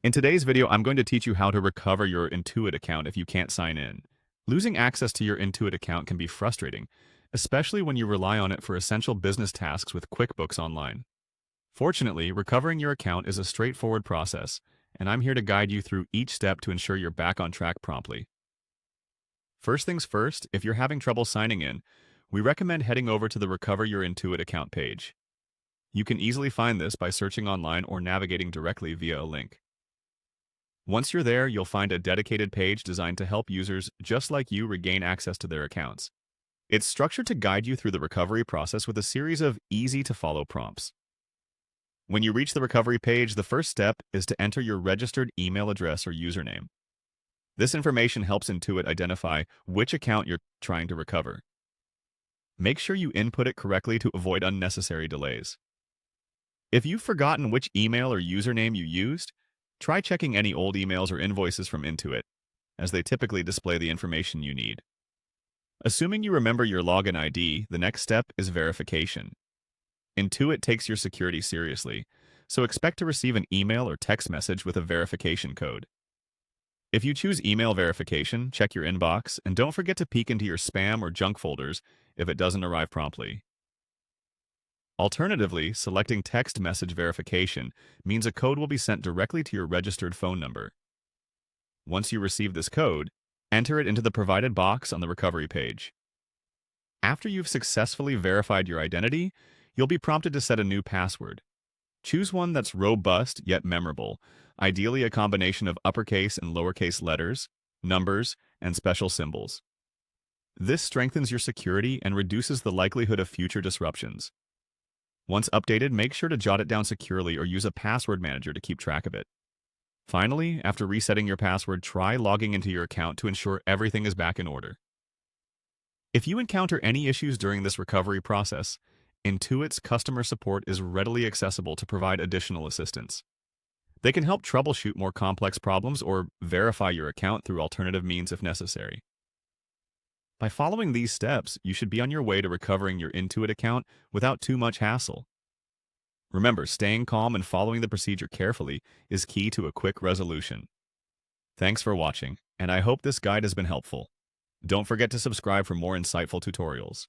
In today's video, I'm going to teach you how to recover your Intuit account if you can't sign in. Losing access to your Intuit account can be frustrating, especially when you rely on it for essential business tasks with QuickBooks Online. Fortunately, recovering your account is a straightforward process, and I'm here to guide you through each step to ensure you're back on track promptly. First things first, if you're having trouble signing in, we recommend heading over to the Recover Your Intuit Account page. You can easily find this by searching online or navigating directly via a link. Once you're there, you'll find a dedicated page designed to help users just like you regain access to their accounts. It's structured to guide you through the recovery process with a series of easy-to-follow prompts. When you reach the recovery page, the first step is to enter your registered email address or username. This information helps Intuit identify which account you're trying to recover. Make sure you input it correctly to avoid unnecessary delays. If you've forgotten which email or username you used, try checking any old emails or invoices from Intuit, as they typically display the information you need. Assuming you remember your login ID, the next step is verification. Intuit takes your security seriously, so expect to receive an email or text message with a verification code. If you choose email verification, check your inbox, and don't forget to peek into your spam or junk folders if it doesn't arrive promptly. Alternatively, selecting text message verification means a code will be sent directly to your registered phone number. Once you receive this code, enter it into the provided box on the recovery page. After you've successfully verified your identity, you'll be prompted to set a new password. Choose one that's robust yet memorable, ideally a combination of uppercase and lowercase letters, numbers, and special symbols. This strengthens your security and reduces the likelihood of future disruptions. Once updated, make sure to jot it down securely or use a password manager to keep track of it. Finally, after resetting your password, try logging into your account to ensure everything is back in order. If you encounter any issues during this recovery process, Intuit's customer support is readily accessible to provide additional assistance. They can help troubleshoot more complex problems or verify your account through alternative means if necessary. By following these steps, you should be on your way to recovering your Intuit account without too much hassle. Remember, staying calm and following the procedure carefully is key to a quick resolution. Thanks for watching, and I hope this guide has been helpful. Don't forget to subscribe for more insightful tutorials.